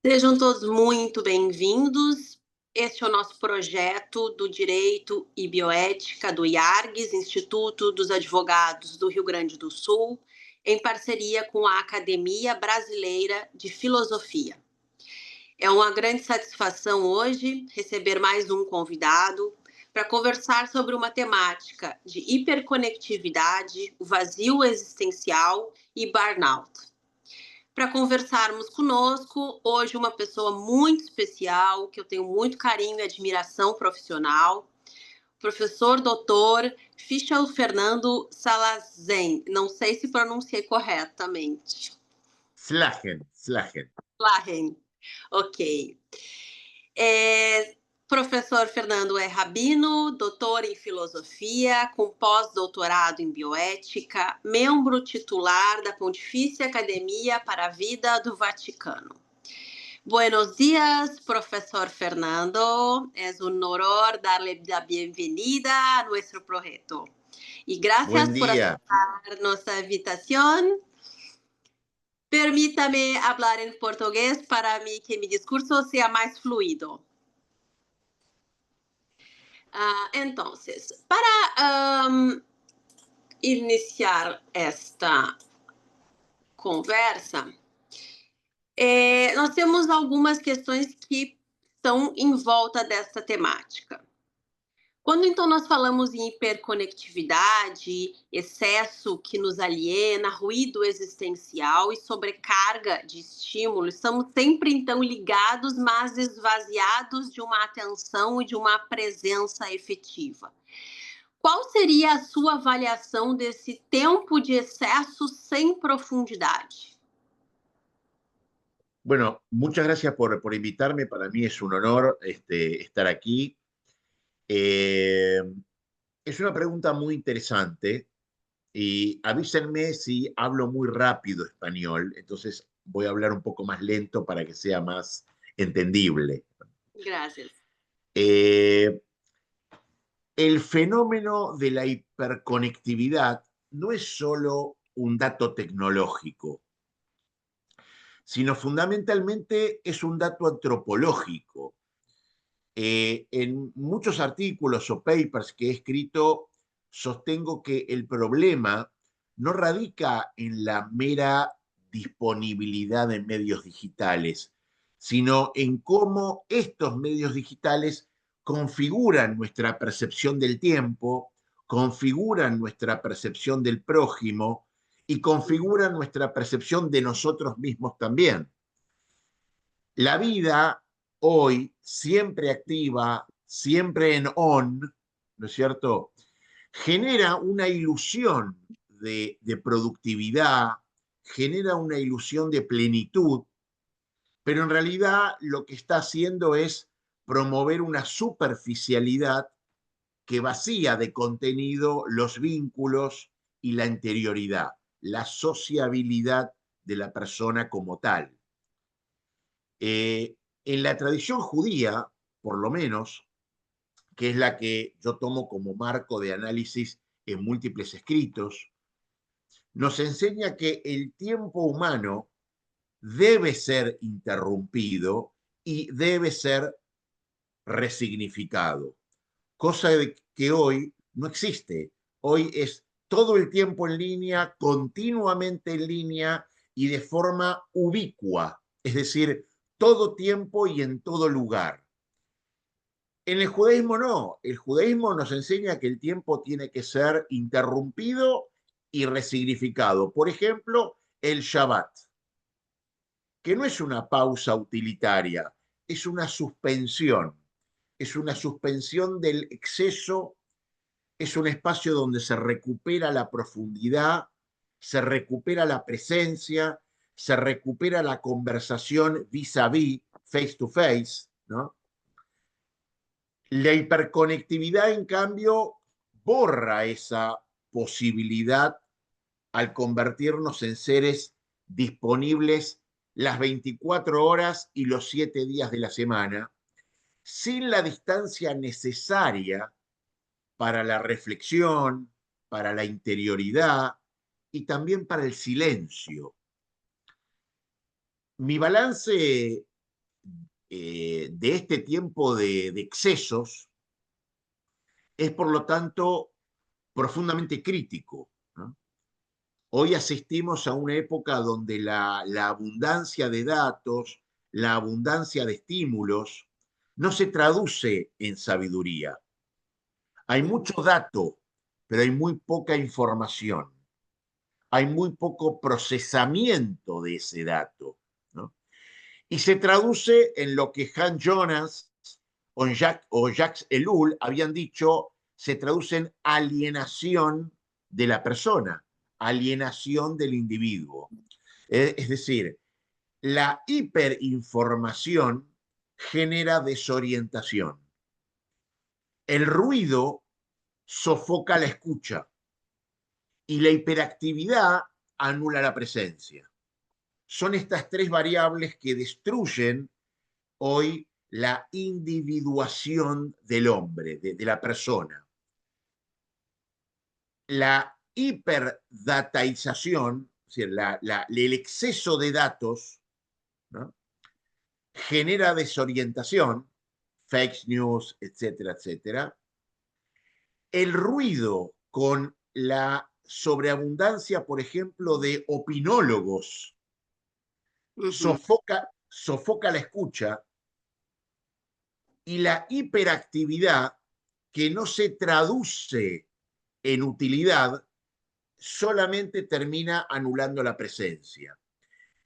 Sejam todos muito bem-vindos. Este é o nosso projeto do Direito e Bioética do IARGS, Instituto dos Advogados do Rio Grande do Sul, em parceria com a Academia Brasileira de Filosofia. É uma grande satisfação hoje receber mais um convidado para conversar sobre uma temática de hiperconectividade, o vazio existencial e burnout. Para conversarmos conosco, hoje uma pessoa muito especial, que eu tenho muito carinho e admiração profissional, professor doutor Fischel Fernando Salazen. Não sei se pronunciei corretamente. Slagen. Lahen, ok. Professor Fernando é rabino, doutor em filosofia, com pós-doutorado em bioética, membro titular da Pontifícia Academia para a Vida do Vaticano. Buenos días, profesor Fernando. Es un honor darle la bienvenida a nuestro proyecto. Y gracias Buen por día. aceptar nuestra invitación. Permítame hablar en portugués para mí que mi discurso sea más fluido. Entonces, para iniciar esta conversa, nós temos algumas questões que estão em volta desta temática. Quando então nós falamos em hiperconectividade, excesso que nos aliena, ruído existencial e sobrecarga de estímulo, estamos sempre então ligados, mas esvaziados de uma atenção e de uma presença efetiva. Qual seria a sua avaliação desse tempo de excesso sem profundidade? Bueno, muchas gracias por invitarme. Para mí es un honor estar aquí. Eh, es una pregunta muy interesante y avísenme si hablo muy rápido español, entonces voy a hablar un poco más lento para que sea más entendible. Gracias. Eh, el fenómeno de la hiperconectividad no es solo un dato tecnológico, sino fundamentalmente es un dato antropológico. En muchos artículos o papers que he escrito, sostengo que el problema no radica en la mera disponibilidad de medios digitales, sino en cómo estos medios digitales configuran nuestra percepción del tiempo, configuran nuestra percepción del prójimo y configuran nuestra percepción de nosotros mismos también. La vida hoy, siempre activa, siempre en on, ¿no es cierto?, genera una ilusión de productividad, genera una ilusión de plenitud, pero en realidad lo que está haciendo es promover una superficialidad que vacía de contenido los vínculos y la interioridad, la sociabilidad de la persona como tal. En la tradición judía, por lo menos, que es la que yo tomo como marco de análisis en múltiples escritos, nos enseña que el tiempo humano debe ser interrumpido y debe ser resignificado, cosa de que hoy no existe. Hoy es todo el tiempo en línea, continuamente en línea y de forma ubicua, es decir, todo tiempo y en todo lugar. En el judaísmo no, el judaísmo nos enseña que el tiempo tiene que ser interrumpido y resignificado. Por ejemplo, el Shabbat, que no es una pausa utilitaria, es una suspensión del exceso, es un espacio donde se recupera la profundidad, se recupera la presencia, se recupera la conversación vis a vis, face to face, ¿no? La hiperconectividad, en cambio, borra esa posibilidad al convertirnos en seres disponibles las 24 horas y los 7 días de la semana, sin la distancia necesaria para la reflexión, para la interioridad y también para el silencio. Mi balance de este tiempo de excesos es, por lo tanto, profundamente crítico, ¿no? Hoy asistimos a una época donde la abundancia de datos, la abundancia de estímulos, no se traduce en sabiduría. Hay mucho dato, pero hay muy poca información. Hay muy poco procesamiento de ese dato, ¿no? Y se traduce en lo que Han Jonas o Jacques Ellul habían dicho, se traduce en alienación de la persona, alienación del individuo. Es decir, la hiperinformación genera desorientación. El ruido sofoca la escucha y la hiperactividad anula la presencia. Son estas tres variables que destruyen hoy la individuación del hombre, de la persona. La hiperdataización, es decir, el exceso de datos, ¿no?, genera desorientación, fake news, etcétera, etcétera. El ruido con la sobreabundancia, por ejemplo, de opinólogos, sofoca la escucha, y la hiperactividad, que no se traduce en utilidad, solamente termina anulando la presencia.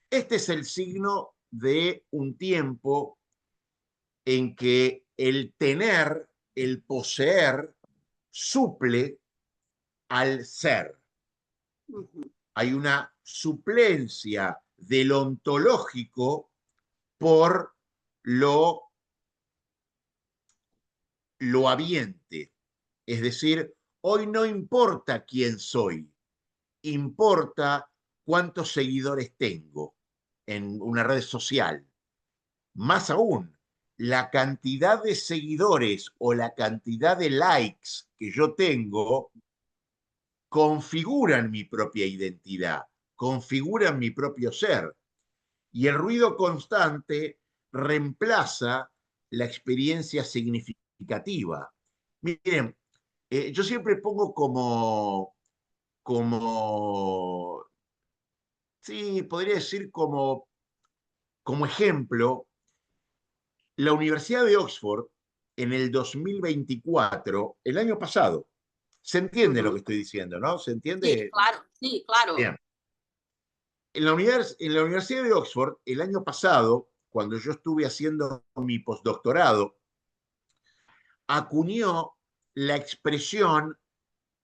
Este es el signo de un tiempo en que el tener, el poseer, suple al ser. Hay una suplencia del ontológico por lo habiente. Es decir, hoy no importa quién soy, importa cuántos seguidores tengo en una red social. Más aún, la cantidad de seguidores o la cantidad de likes que yo tengo configuran mi propia identidad, configuran mi propio ser. Y el ruido constante reemplaza la experiencia significativa. Miren, yo siempre pongo como, sí, podría decir como ejemplo, la Universidad de Oxford en el 2024, el año pasado. ¿Se entiende lo que estoy diciendo, no? ¿Se Sí, entiende? claro, sí, claro. Bien. En la Universidad de Oxford, el año pasado, cuando yo estuve haciendo mi postdoctorado, acuñó la expresión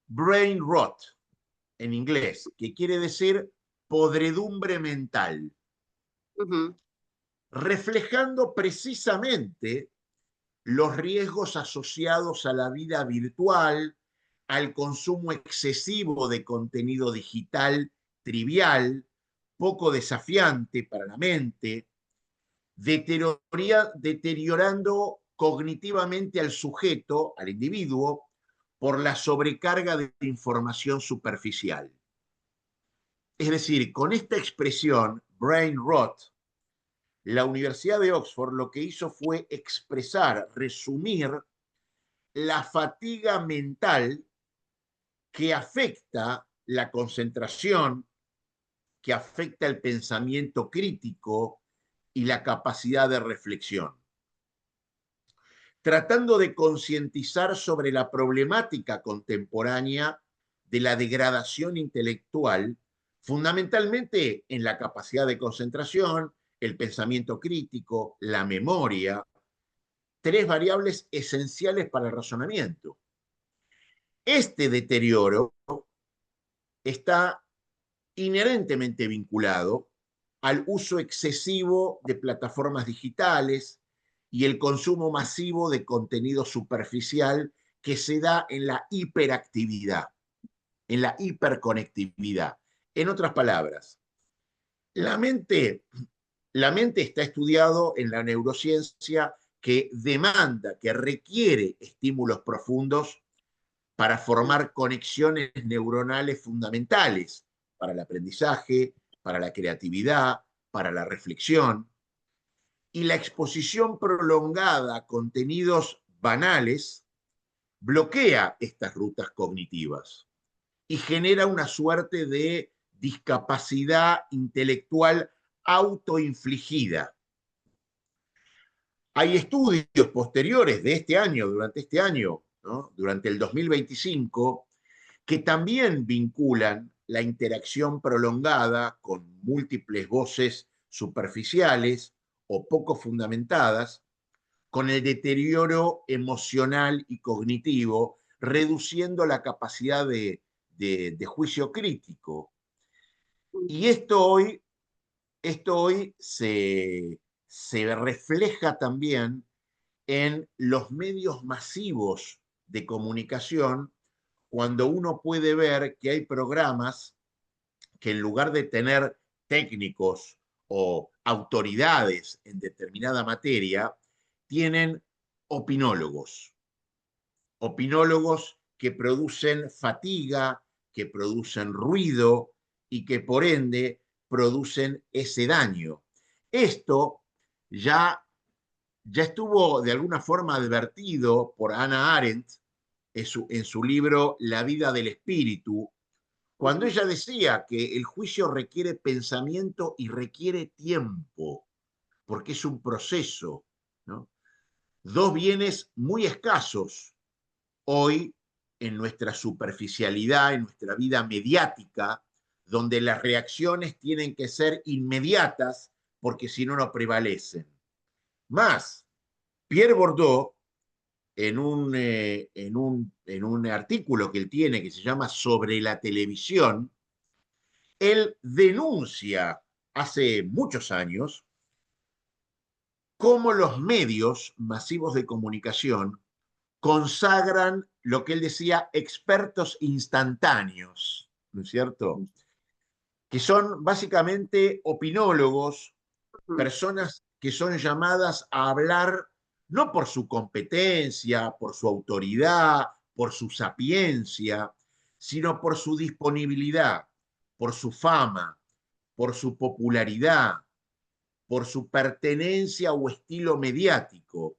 brain rot en inglés, que quiere decir podredumbre mental, reflejando precisamente los riesgos asociados a la vida virtual, al consumo excesivo de contenido digital trivial, poco desafiante para la mente, deteriorando cognitivamente al sujeto, al individuo, por la sobrecarga de información superficial. Es decir, con esta expresión, brain rot, la Universidad de Oxford lo que hizo fue expresar, resumir la fatiga mental que afecta la concentración, que afecta el pensamiento crítico y la capacidad de reflexión. Tratando de concientizar sobre la problemática contemporánea de la degradación intelectual, fundamentalmente en la capacidad de concentración, el pensamiento crítico, la memoria, tres variables esenciales para el razonamiento. Este deterioro está inherentemente vinculado al uso excesivo de plataformas digitales y el consumo masivo de contenido superficial que se da en la hiperactividad, en la hiperconectividad. En otras palabras, la mente, la mente está estudiado en la neurociencia que demanda, que requiere estímulos profundos para formar conexiones neuronales fundamentales para el aprendizaje, para la creatividad, para la reflexión. y la exposición prolongada a contenidos banales bloquea estas rutas cognitivas y genera una suerte de discapacidad intelectual autoinfligida. Hay estudios posteriores de este año, durante este año, ¿no? Durante el 2025, que también vinculan la interacción prolongada con múltiples voces superficiales o poco fundamentadas con el deterioro emocional y cognitivo, reduciendo la capacidad de juicio crítico. Y esto hoy se refleja también en los medios masivos de comunicación, cuando uno puede ver que hay programas que en lugar de tener técnicos o autoridades en determinada materia, tienen opinólogos, opinólogos que producen fatiga, que producen ruido y que por ende producen ese daño. Esto ya estuvo de alguna forma advertido por Hannah Arendt en su libro La vida del espíritu, cuando ella decía que el juicio requiere pensamiento y requiere tiempo, porque es un proceso, ¿no? Dos bienes muy escasos hoy en nuestra superficialidad, en nuestra vida mediática, donde las reacciones tienen que ser inmediatas porque si no, no prevalecen. Más, Pierre Bourdieu, en un artículo que él tiene que se llama Sobre la televisión, él denuncia hace muchos años cómo los medios masivos de comunicación consagran lo que él decía expertos instantáneos, ¿no es cierto? Que son básicamente opinólogos, personas que son llamadas a hablar no por su competencia, por su autoridad, por su sapiencia, sino por su disponibilidad, por su fama, por su popularidad, por su pertenencia o estilo mediático,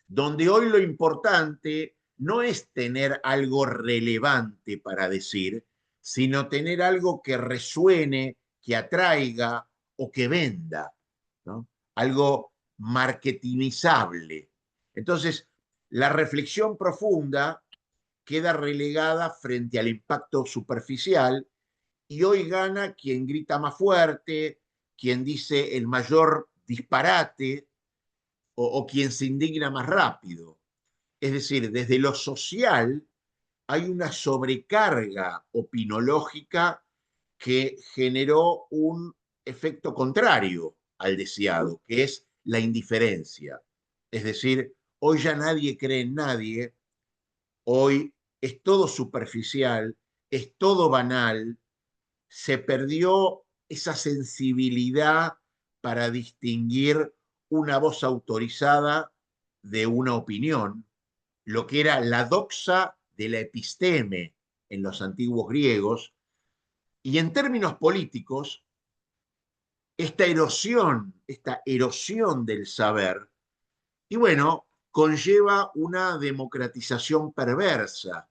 donde hoy lo importante no es tener algo relevante para decir, sino tener algo que resuene, que atraiga o que venda, ¿no? Algo marketingizable. Entonces, la reflexión profunda queda relegada frente al impacto superficial y hoy gana quien grita más fuerte, quien dice el mayor disparate o quien se indigna más rápido. Es decir, desde lo social hay una sobrecarga opinológica que generó un efecto contrario al deseado, que es la indiferencia. Es decir, hoy ya nadie cree en nadie, hoy es todo superficial, es todo banal, se perdió esa sensibilidad para distinguir una voz autorizada de una opinión, lo que era la doxa de la episteme en los antiguos griegos, y en términos políticos, esta erosión del saber, y bueno, conlleva una democratización perversa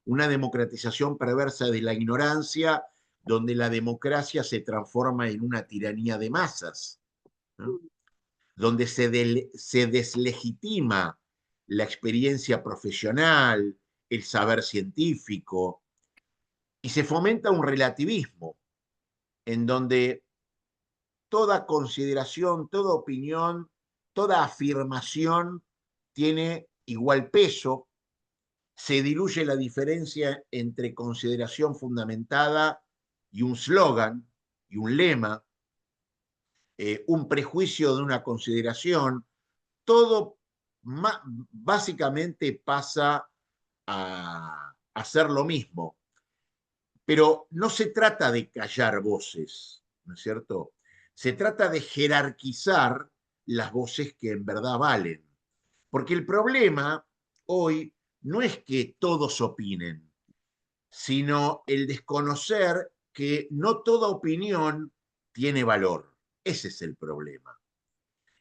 de la ignorancia, donde la democracia se transforma en una tiranía de masas, ¿no? Donde se deslegitima la experiencia profesional, el saber científico, y se fomenta un relativismo en donde toda consideración, toda opinión, toda afirmación tiene igual peso, se diluye la diferencia entre consideración fundamentada y un slogan y un lema, un prejuicio de una consideración, todo básicamente pasa a hacer lo mismo. Pero no se trata de callar voces, ¿no es cierto? Se trata de jerarquizar las voces que en verdad valen. Porque el problema hoy no es que todos opinen, sino el desconocer que no toda opinión tiene valor. Ese es el problema.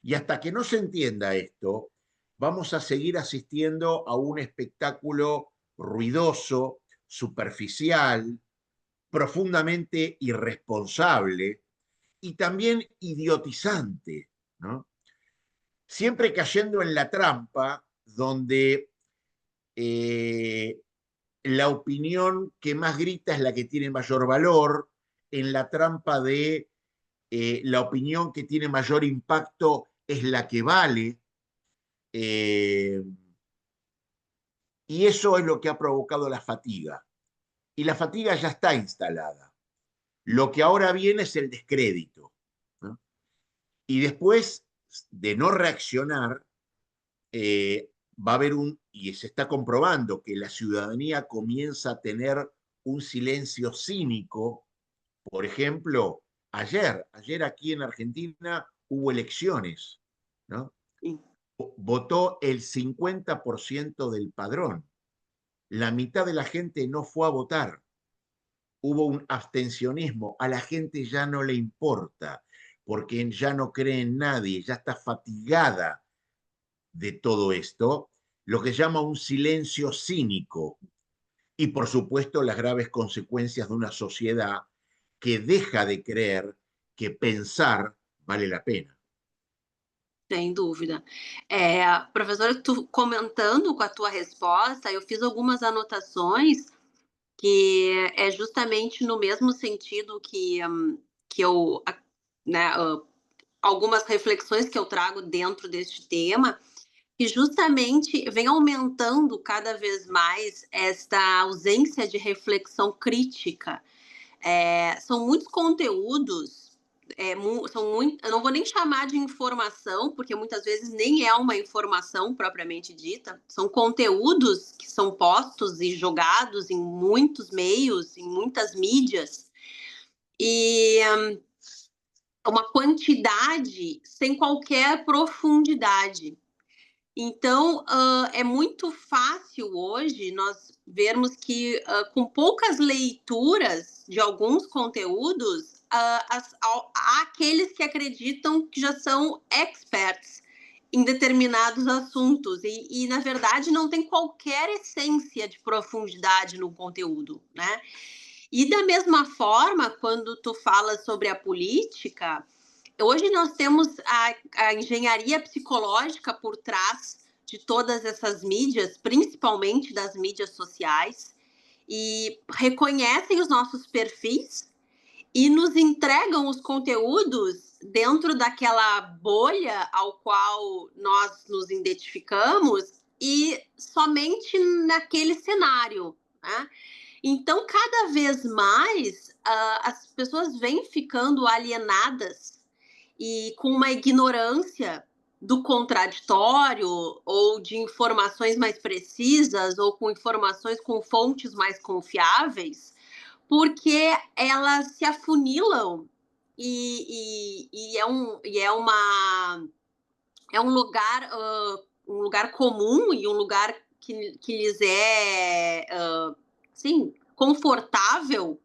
Y hasta que no se entienda esto, vamos a seguir asistiendo a un espectáculo ruidoso, superficial, profundamente irresponsable y también idiotizante, ¿no? Siempre cayendo en la trampa donde eh, la opinión que más grita es la que tiene mayor valor, en la trampa de la opinión que tiene mayor impacto es la que vale, eh, y eso es lo que ha provocado la fatiga. Y la fatiga ya está instalada. Lo que ahora viene es el descrédito, ¿no? Y después de no reaccionar, va a haber y se está comprobando que la ciudadanía comienza a tener un silencio cínico. Por ejemplo, ayer aquí en Argentina hubo elecciones, ¿no? Sim. Votó el 50% del padrón. La mitad de la gente no fue a votar. Hubo un abstencionismo. A la gente ya no le importa, porque ya no cree en nadie, ya está fatigada de todo esto, lo que llama un silencio cínico y, por supuesto, las graves consecuencias de una sociedad que deja de creer que pensar vale la pena. Sem dúvida. Professora, tu comentando com a tua resposta, eu fiz algumas anotações que é justamente no mesmo sentido que eu, né, algumas reflexões que eu trago dentro deste tema, que justamente vem aumentando cada vez mais esta ausência de reflexão crítica. São muitos conteúdos, eu não vou nem chamar de informação, porque muitas vezes nem é uma informação propriamente dita, são conteúdos que são postos e jogados em muitos meios, em muitas mídias, e uma quantidade sem qualquer profundidade. Então, é muito fácil hoje nós vermos que, com poucas leituras de alguns conteúdos, há aqueles que acreditam que já são experts em determinados assuntos e, na verdade, não tem qualquer essência de profundidade no conteúdo, né? E da mesma forma, quando tu fala sobre a política, hoje nós temos a engenharia psicológica por trás de todas essas mídias, principalmente das mídias sociais, e reconhecem os nossos perfis e nos entregam os conteúdos dentro daquela bolha ao qual nós nos identificamos e somente naquele cenário, né? Então, cada vez mais, as pessoas vêm ficando alienadas e com uma ignorância do contraditório ou de informações mais precisas ou com informações com fontes mais confiáveis, porque elas se afunilam é um lugar comum e um lugar que lhes é sim, confortável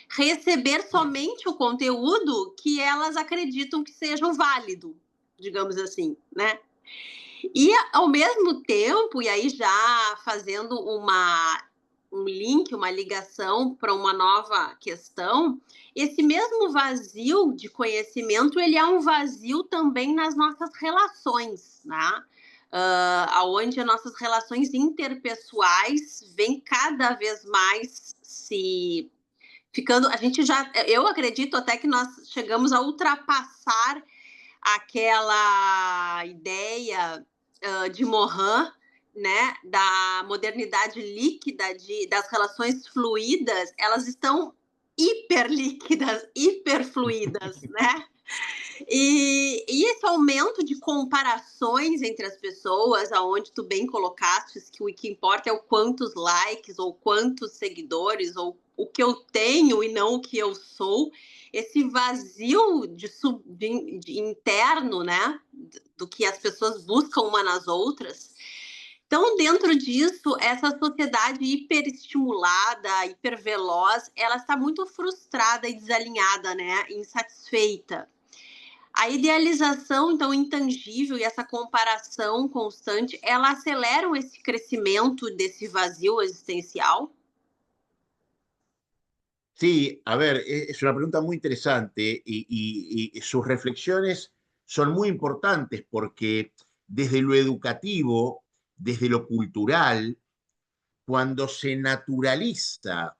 receber somente o conteúdo que elas acreditam que seja válido, digamos assim, né? E ao mesmo tempo, e aí já fazendo um link, uma ligação para uma nova questão, esse mesmo vazio de conhecimento, ele é um vazio também nas nossas relações, né? Aonde as nossas relações interpessoais vêm cada vez mais se ficando, a gente já, eu acredito até que nós chegamos a ultrapassar aquela ideia de Morin, né, da modernidade líquida, das relações fluídas, elas estão hiperlíquidas, hiperfluídas, né? E esse aumento de comparações entre as pessoas, aonde tu bem colocaste que o que importa é o quantos likes ou quantos seguidores ou o que eu tenho e não o que eu sou, esse vazio de interno, né, do que as pessoas buscam uma nas outras. Então, dentro disso, essa sociedade hiperestimulada, hiperveloz, ela está muito frustrada e desalinhada, né, insatisfeita. A idealização, então, intangível e essa comparação constante, ela aceleram esse crescimento desse vazio existencial? Sí, a ver, es una pregunta muy interesante y sus reflexiones son muy importantes porque desde lo educativo, desde lo cultural, cuando se naturaliza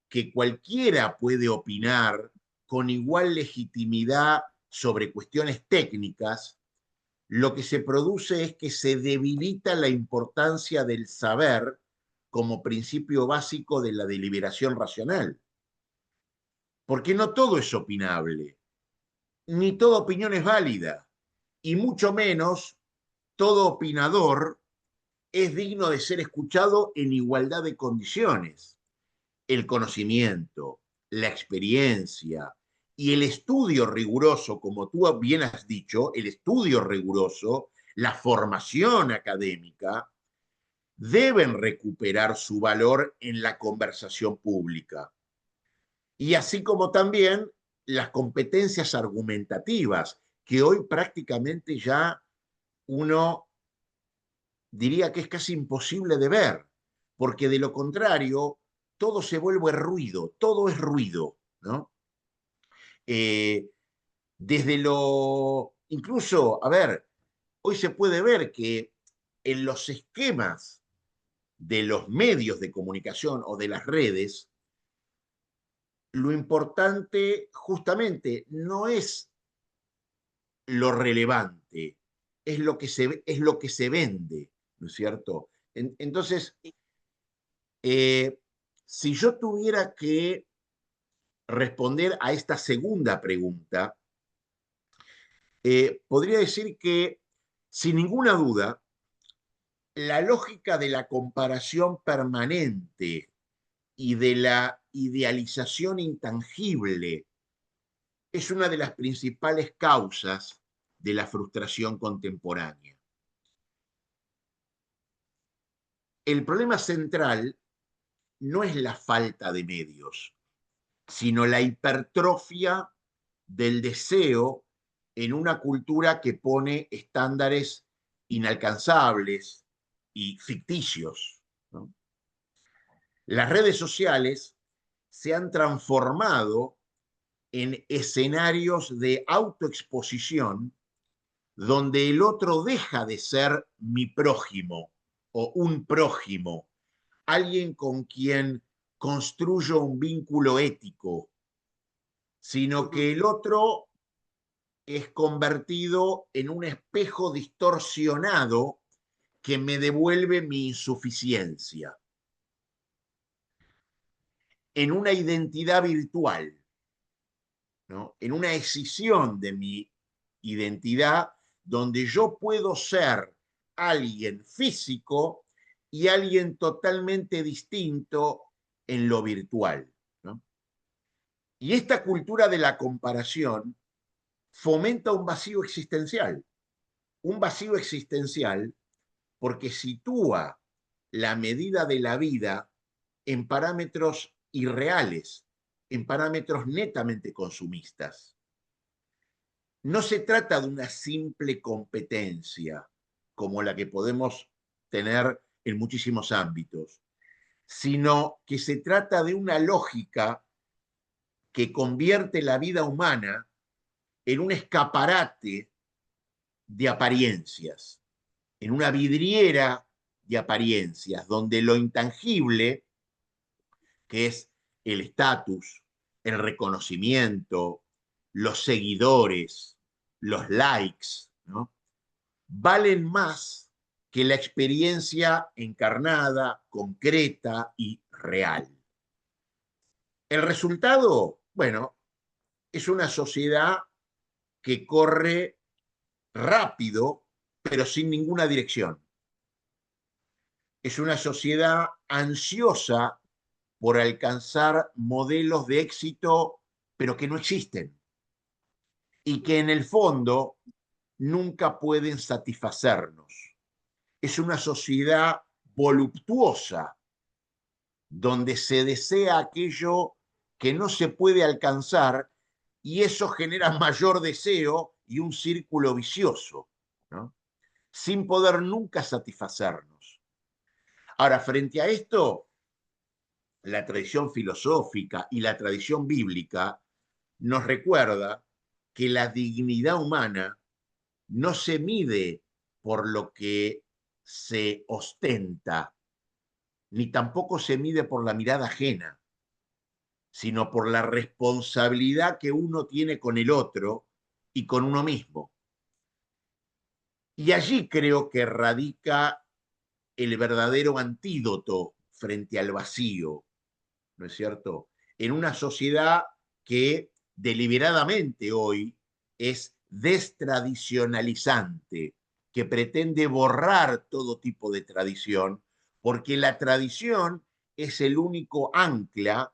que cualquiera puede opinar con igual legitimidad sobre cuestiones técnicas, lo que se produce es que se debilita la importancia del saber como principio básico de la deliberación racional. Porque no todo es opinable, ni toda opinión es válida, y mucho menos todo opinador es digno de ser escuchado en igualdad de condiciones. El conocimiento, la experiencia y el estudio riguroso, como tú bien has dicho, el estudio riguroso, la formación académica, deben recuperar su valor en la conversación pública. Y así como también las competencias argumentativas, que hoy prácticamente ya uno diría que es casi imposible de ver, porque de lo contrario, todo se vuelve ruido, todo es ruido, ¿no? Eh, desde lo, incluso, a ver, hoy se puede ver que en los esquemas de los medios de comunicación o de las redes, lo importante justamente no es lo relevante, es lo que se vende, ¿no es cierto? Entonces, eh, si yo tuviera que responder a esta segunda pregunta, podría decir que, sin ninguna duda, la lógica de la comparación permanente y de la idealización intangible es una de las principales causas de la frustración contemporánea. El problema central no es la falta de medios, sino la hipertrofia del deseo en una cultura que pone estándares inalcanzables y ficticios, ¿no? Las redes sociales se han transformado en escenarios de autoexposición donde el otro deja de ser mi prójimo o un prójimo, alguien con quien construyo un vínculo ético, sino Uhum. que el otro es convertido en un espejo distorsionado que me devuelve mi insuficiencia, en una identidad virtual, ¿no? En una escisión de mi identidad donde yo puedo ser alguien físico y alguien totalmente distinto en lo virtual, ¿no? Y esta cultura de la comparación fomenta un vacío existencial porque sitúa la medida de la vida en parámetros irreales, en parámetros netamente consumistas. No se trata de una simple competencia como la que podemos tener en muchísimos ámbitos, sino que se trata de una lógica que convierte la vida humana en un escaparate de apariencias, en una vidriera de apariencias, donde lo intangible, que es el estatus, el reconocimiento, los seguidores, los likes, ¿no? Valen más que la experiencia encarnada, concreta y real. El resultado, bueno, es una sociedad que corre rápido, pero sin ninguna dirección. Es una sociedad ansiosa por alcanzar modelos de éxito, pero que no existen y que en el fondo nunca pueden satisfacernos. Es una sociedad voluptuosa, donde se desea aquello que no se puede alcanzar y eso genera mayor deseo y un círculo vicioso, ¿no? Sin poder nunca satisfacernos. Ahora, frente a esto, la tradición filosófica y la tradición bíblica nos recuerda que la dignidad humana no se mide por lo que se ostenta, ni tampoco se mide por la mirada ajena, sino por la responsabilidad que uno tiene con el otro y con uno mismo. Y allí creo que radica el verdadero antídoto frente al vacío, ¿no es cierto? En una sociedad que deliberadamente hoy es destradicionalizante, que pretende borrar todo tipo de tradición, porque la tradición es el único ancla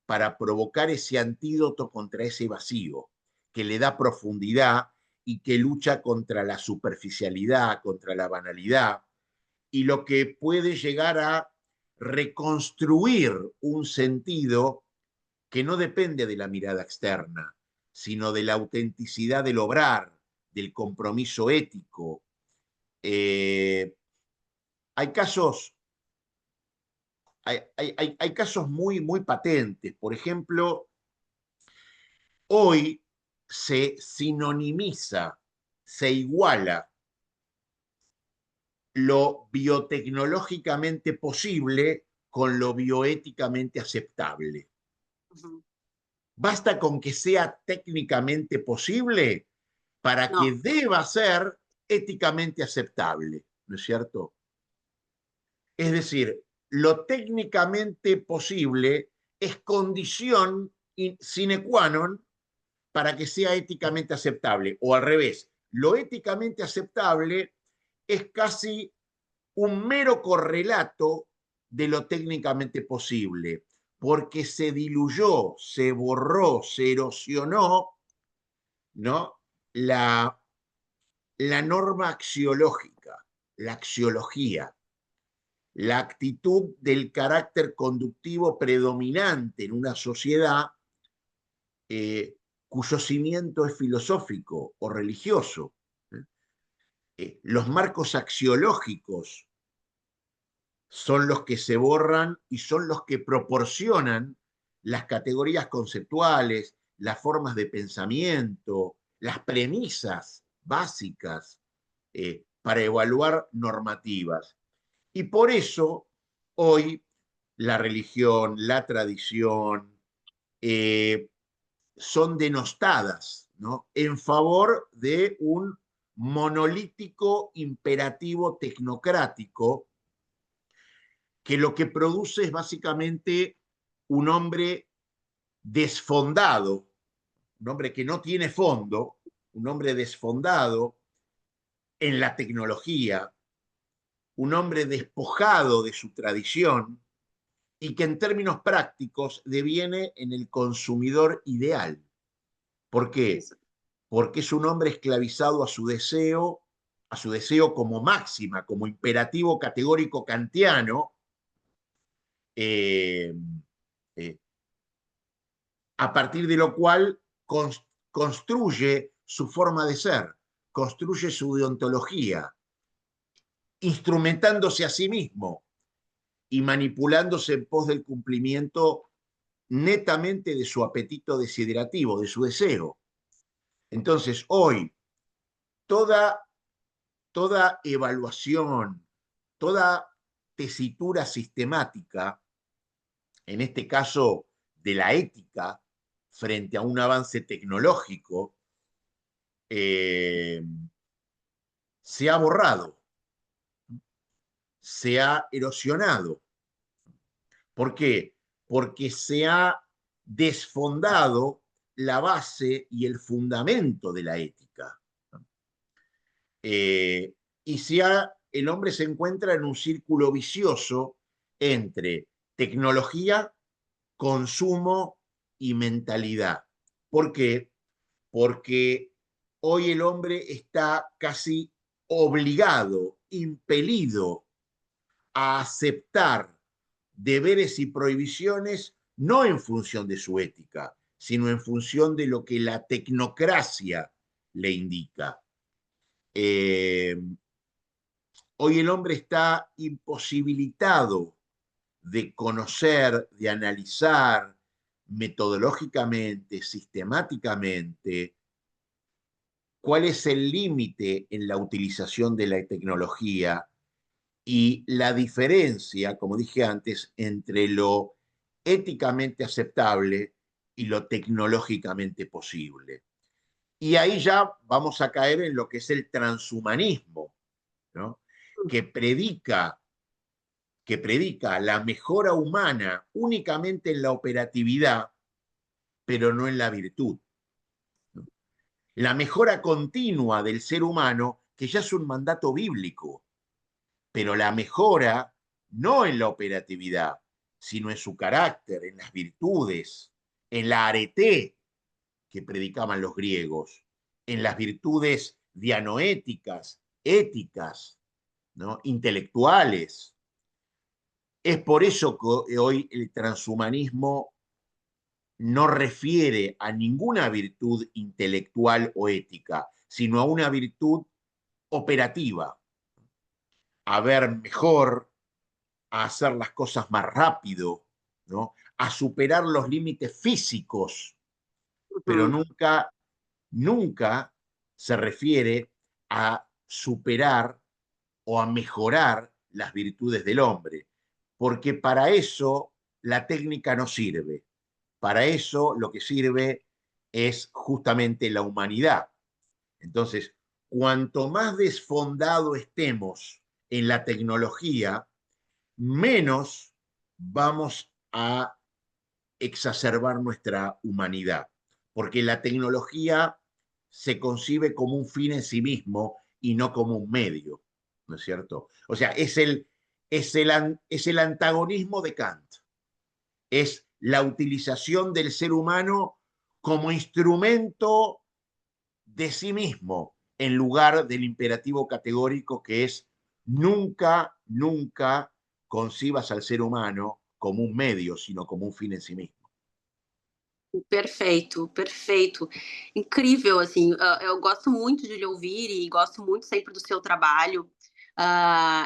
para provocar ese antídoto contra ese vacío, que le da profundidad y que lucha contra la superficialidad, contra la banalidad, y lo que puede llegar a reconstruir un sentido que no depende de la mirada externa, sino de la autenticidad del obrar, del compromiso ético. Eh, hay casos, hay casos muy patentes. Por ejemplo, hoy se sinonimiza, se iguala lo biotecnológicamente posible con lo bioéticamente aceptable. Ujú. Basta con que sea técnicamente posible para que No, deba ser éticamente aceptable, ¿no es cierto? Es decir, lo técnicamente posible es condición sine qua non para que sea éticamente aceptable, o al revés, lo éticamente aceptable es casi un mero correlato de lo técnicamente posible, porque se diluyó, se borró, se erosionó, ¿no? la, la norma axiológica, la axiología, la actitud del carácter conductivo predominante en una sociedad cuyo cimiento es filosófico o religioso. Los marcos axiológicos son los que se borran y son los que proporcionan las categorías conceptuales, las formas de pensamiento, las premisas básicas para evaluar normativas. Y por eso hoy la religión, la tradición, eh, son denostadas, ¿no? En favor de un monolítico imperativo tecnocrático que lo que produce es básicamente un hombre desfondado, un hombre que no tiene fondo, un hombre desfondado en la tecnología, un hombre despojado de su tradición y que en términos prácticos deviene en el consumidor ideal. ¿Por qué? eso. Porque es un hombre esclavizado a su deseo como máxima, como imperativo categórico kantiano, eh, eh, a partir de lo cual construye su forma de ser, construye su deontología, instrumentándose a sí mismo y manipulándose en pos del cumplimiento netamente de su apetito desiderativo, de su deseo. Entonces, hoy, toda, toda evaluación, toda tesitura sistemática, en este caso de la ética, frente a un avance tecnológico, eh, se ha borrado, se ha erosionado. ¿Por qué? Porque se ha desfondado la base y el fundamento de la ética. Eh, y el hombre se encuentra en un círculo vicioso entre tecnología, consumo y mentalidad. ¿Por qué? Porque hoy el hombre está casi obligado, impelido a aceptar deberes y prohibiciones no en función de su ética, sino en función de lo que la tecnocracia le indica. Eh, Hoy el hombre está imposibilitado de conocer, de analizar metodológicamente, sistemáticamente, cuál es el límite en la utilización de la tecnología y la diferencia, como dije antes, entre lo éticamente aceptable y lo tecnológicamente posible. Y ahí ya vamos a caer en lo que es el transhumanismo, ¿no? que predica, que predica la mejora humana únicamente en la operatividad, pero no en la virtud. ¿No? La mejora continua del ser humano, que ya es un mandato bíblico, pero la mejora no en la operatividad, sino en su carácter, en las virtudes, en la arete que predicaban los griegos, en las virtudes dianoéticas, éticas, ¿no? Intelectuales. Es por eso que hoy el transhumanismo no refiere a ninguna virtud intelectual o ética, sino a una virtud operativa, a ver mejor, a hacer las cosas más rápido, ¿no? A superar los límites físicos, pero Uhum. nunca se refiere a superar o a mejorar las virtudes del hombre, porque para eso la técnica no sirve. Para eso lo que sirve es justamente la humanidad. Entonces, cuanto más desfondado estemos en la tecnología, menos vamos a exacerbar nuestra humanidad, porque la tecnología se concibe como un fin en sí mismo y no como un medio, ¿no es cierto? O sea, es el antagonismo de Kant, es la utilización del ser humano como instrumento de sí mismo, en lugar del imperativo categórico que es nunca, nunca concibas al ser humano como un medio, sino como un fin en sí mismo. Perfeito, perfeito. Incrível, assim, eu gosto muito de lhe ouvir e gosto muito sempre do seu trabalho.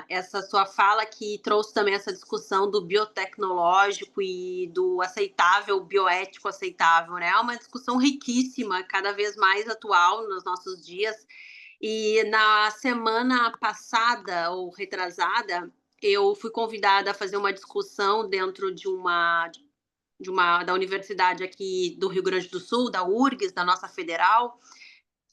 Essa sua fala que trouxe também essa discussão do biotecnológico e do aceitável, bioético aceitável, né? É uma discussão riquíssima, cada vez mais atual nos nossos dias. E na semana passada ou retrasada, eu fui convidada a fazer uma discussão dentro de uma da universidade aqui do Rio Grande do Sul, da URGS, da nossa federal,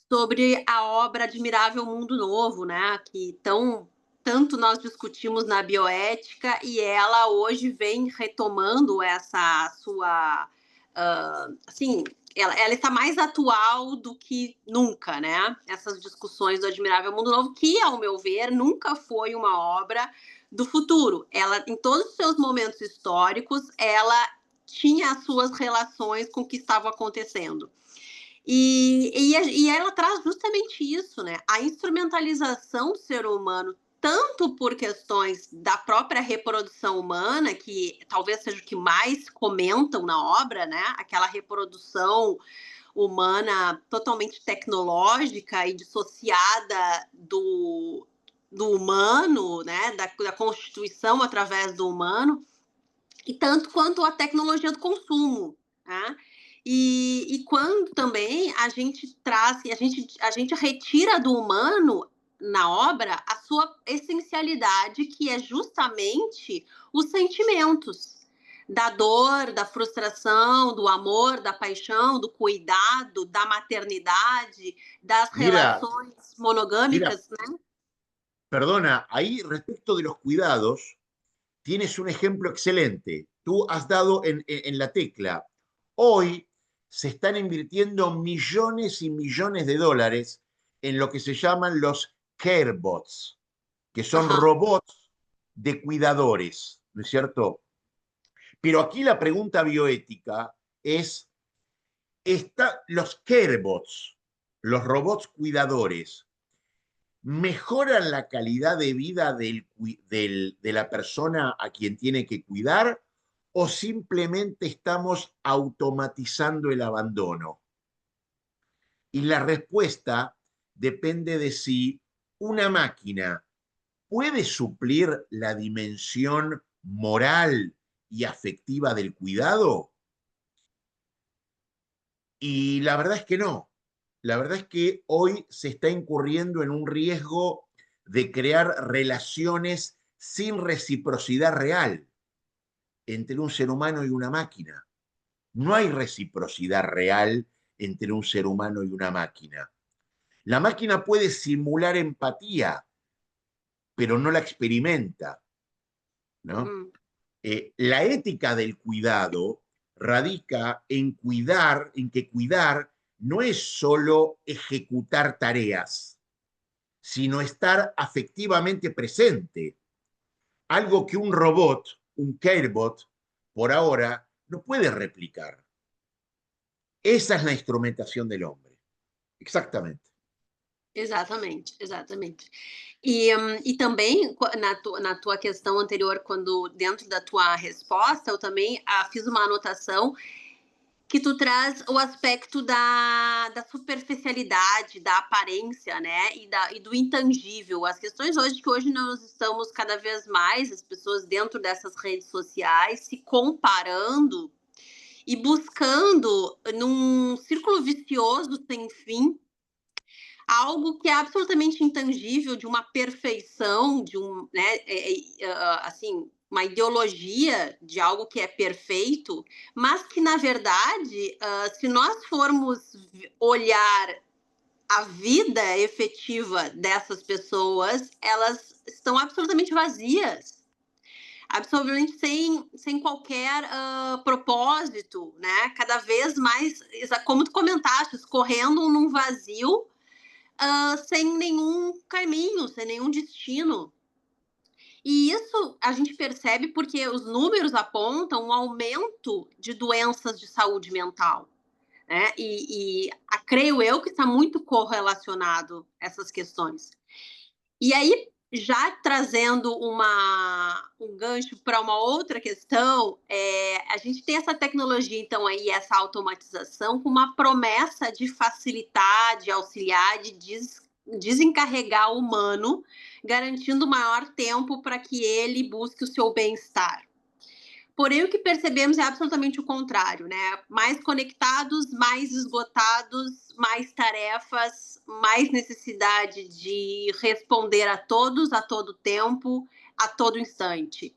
sobre a obra Admirável Mundo Novo, né? Que tanto nós discutimos na bioética e ela hoje vem retomando essa sua, assim, ela está mais atual do que nunca, né? Essas discussões do Admirável Mundo Novo, que, ao meu ver, nunca foi uma obra do futuro. Ela, em todos os seus momentos históricos, ela tinha as suas relações com o que estava acontecendo. E ela traz justamente isso, né? A instrumentalização do ser humano, tanto por questões da própria reprodução humana, que talvez seja o que mais comentam na obra, né? Aquela reprodução humana totalmente tecnológica e dissociada do humano, né? Da constituição através do humano, e tanto quanto a tecnologia do consumo, né? E quando também a gente traz, a gente retira do humano na obra a sua essencialidade, que é justamente os sentimentos da dor, da frustração, do amor, da paixão, do cuidado, da maternidade, das Mira, relações mira, monogâmicas, né? perdona, ahí respecto de los cuidados, tienes un ejemplo excelente. Tú has dado en la tecla. Hoy se están invirtiendo millones y millones de dólares en lo que se llaman los carebots, que son Aham, robots de cuidadores, ¿no es cierto? Pero aquí la pregunta bioética es, los carebots, los robots cuidadores, mejoran la calidad de vida de la persona a quien tiene que cuidar o simplemente estamos automatizando el abandono? Y la respuesta depende de si una máquina puede suplir la dimensión moral y afectiva del cuidado. Y la verdad es que no. La verdad es que hoy se está incurriendo en un riesgo de crear relaciones sin reciprocidad real entre un ser humano y una máquina. No hay reciprocidad real entre un ser humano y una máquina. La máquina puede simular empatía, pero no la experimenta, ¿no? Uhum. La ética del cuidado radica en cuidar, en que cuidar no es solo ejecutar tareas, sino estar afectivamente presente, algo que un robot, un CareBot, por ahora no puede replicar. Esa es la instrumentación del hombre, exactamente. Exatamente, exatamente. E também na tua questão anterior, quando dentro da tua resposta, eu também fiz uma anotação que tu traz o aspecto da superficialidade, da aparência, né? E do intangível. As questões hoje que hoje nós estamos cada vez mais, as pessoas dentro dessas redes sociais, se comparando e buscando num círculo vicioso sem fim algo que é absolutamente intangível, de uma perfeição, de um, né, assim, uma ideologia de algo que é perfeito, mas que na verdade, se nós formos olhar a vida efetiva dessas pessoas, elas estão absolutamente vazias, absolutamente sem qualquer propósito, né? Cada vez mais, como tu comentaste, correndo num vazio sem nenhum caminho, sem nenhum destino. E isso a gente percebe porque os números apontam um aumento de doenças de saúde mental, né? Creio eu que está muito correlacionado essas questões. E aí, já trazendo um gancho para uma outra questão, a gente tem essa tecnologia, então, aí, essa automatização, com uma promessa de facilitar, de auxiliar, de desencarregar o humano, garantindo maior tempo para que ele busque o seu bem-estar. Porém, o que percebemos é absolutamente o contrário, né? Mais conectados, mais esgotados, mais tarefas, mais necessidade de responder a todos, a todo tempo, a todo instante.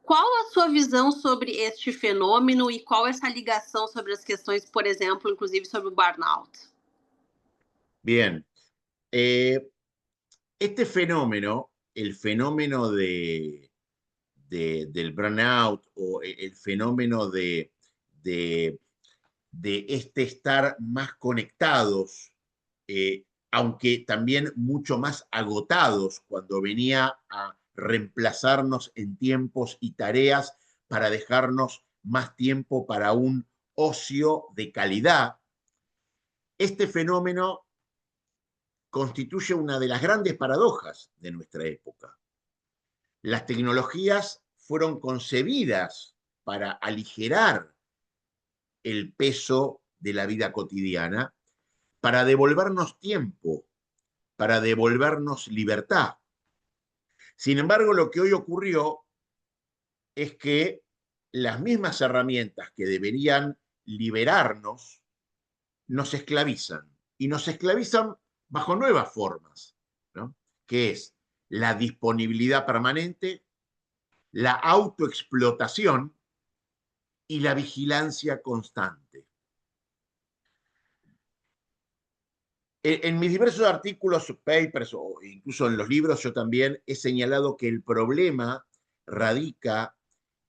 Qual a sua visão sobre este fenômeno e qual essa ligação sobre as questões, por exemplo, inclusive sobre o burnout? Bien. Este fenómeno, el fenómeno del burnout o el fenómeno de, de este estar más conectados, aunque también mucho más agotados cuando venía a reemplazarnos en tiempos y tareas para dejarnos más tiempo para un ocio de calidad. Este fenómeno constituye una de las grandes paradojas de nuestra época. Las tecnologías fueron concebidas para aligerar el peso de la vida cotidiana, para devolvernos tiempo, para devolvernos libertad. Sin embargo, lo que hoy ocurrió es que las mismas herramientas que deberían liberarnos nos esclavizan y nos esclavizan bajo nuevas formas, ¿no? Que es la disponibilidad permanente, la autoexplotación y la vigilancia constante. En mis diversos artículos, papers o incluso en los libros, yo también he señalado que el problema radica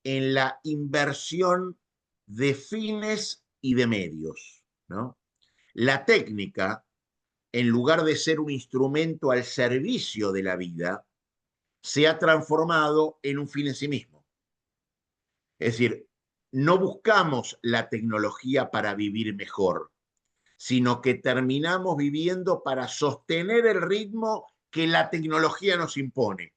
en la inversión de fines y de medios, ¿no? La técnica, en lugar de ser un instrumento al servicio de la vida, se ha transformado en un fin en sí mismo. Es decir, no buscamos la tecnología para vivir mejor, sino que terminamos viviendo para sostener el ritmo que la tecnología nos impone.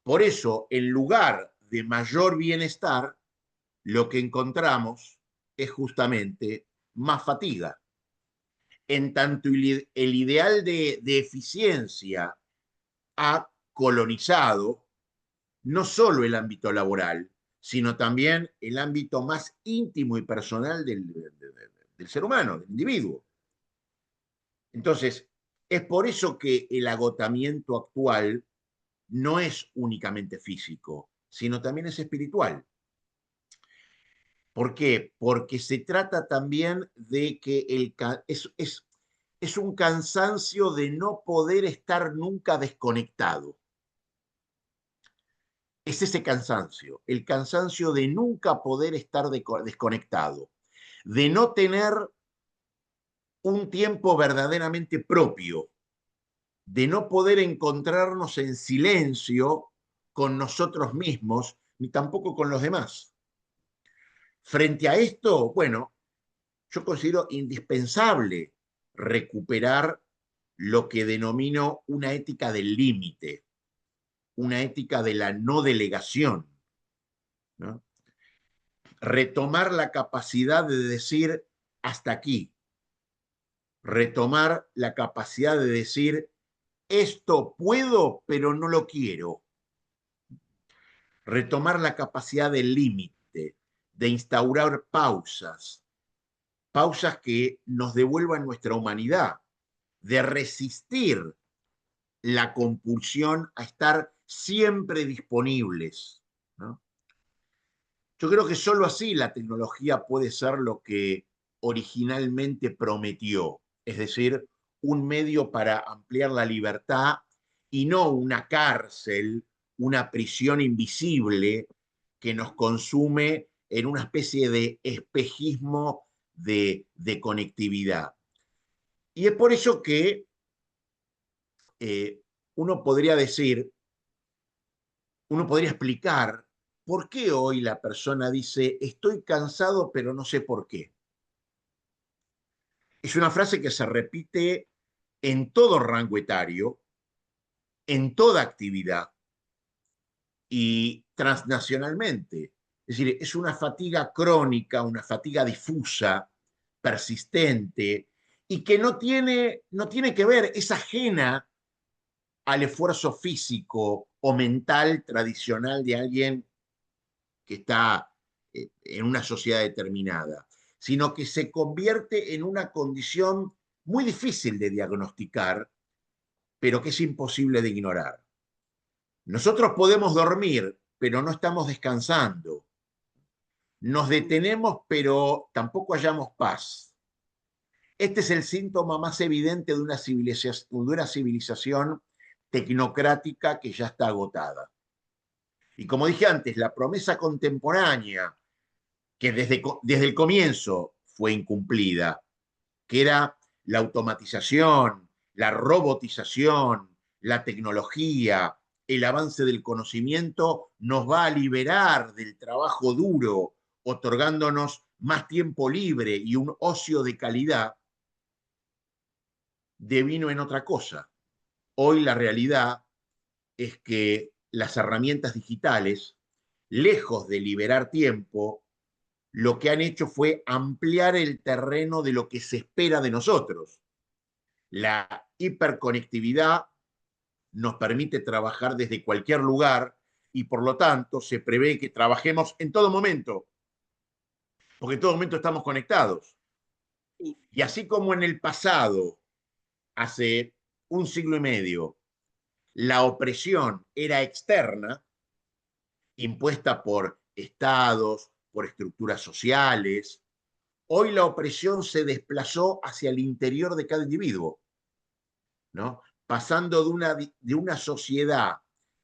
Por eso, en lugar de mayor bienestar, lo que encontramos es justamente más fatiga. En tanto el ideal de eficiencia ha colonizado no solo el ámbito laboral, sino también el ámbito más íntimo y personal del ser humano, del individuo. Entonces, es por eso que el agotamiento actual no es únicamente físico, sino también es espiritual. ¿Por qué? Porque se trata también de que es un cansancio de no poder estar nunca desconectado. Es ese cansancio, el cansancio de nunca poder estar desconectado, de no tener un tiempo verdaderamente propio, de no poder encontrarnos en silencio con nosotros mismos, ni tampoco con los demás. Frente a esto, bueno, yo considero indispensable recuperar lo que denomino una ética del límite, una ética de la no delegación, ¿no? Retomar la capacidad de decir hasta aquí, retomar la capacidad de decir esto puedo, pero no lo quiero, retomar la capacidad del límite, de instaurar pausas, pausas que nos devuelvan nuestra humanidad, de resistir la compulsión a estar siempre disponibles, ¿no? Yo creo que solo así la tecnología puede ser lo que originalmente prometió, es decir, un medio para ampliar la libertad y no una cárcel, una prisión invisible que nos consume en una especie de espejismo de conectividad. Y es por eso que eh, uno podría decir, uno podría explicar por qué hoy la persona dice, estoy cansado, pero no sé por qué. Es una frase que se repite en todo rango etario, en toda actividad y transnacionalmente. Es decir, es una fatiga crónica, una fatiga difusa, persistente, y que no tiene que ver, es ajena al esfuerzo físico o mental tradicional de alguien que está en una sociedad determinada, sino que se convierte en una condición muy difícil de diagnosticar, pero que es imposible de ignorar. Nosotros podemos dormir, pero no estamos descansando. Nos detenemos, pero tampoco hallamos paz. Este es el síntoma más evidente de una civilización tecnocrática que ya está agotada. Y como dije antes, la promesa contemporánea que desde el comienzo fue incumplida, que era la automatización, la robotización, la tecnología, el avance del conocimiento, nos va a liberar del trabajo duro, otorgándonos más tiempo libre y un ocio de calidad, devino en otra cosa. Hoy la realidad es que las herramientas digitales, lejos de liberar tiempo, lo que han hecho fue ampliar el terreno de lo que se espera de nosotros. La hiperconectividad nos permite trabajar desde cualquier lugar y por lo tanto se prevé que trabajemos en todo momento, porque en todo momento estamos conectados. Sí. Y así como en el pasado, hace un siglo y medio, la opresión era externa, impuesta por estados, por estructuras sociales, hoy la opresión se desplazó hacia el interior de cada individuo, ¿no? Pasando de una sociedad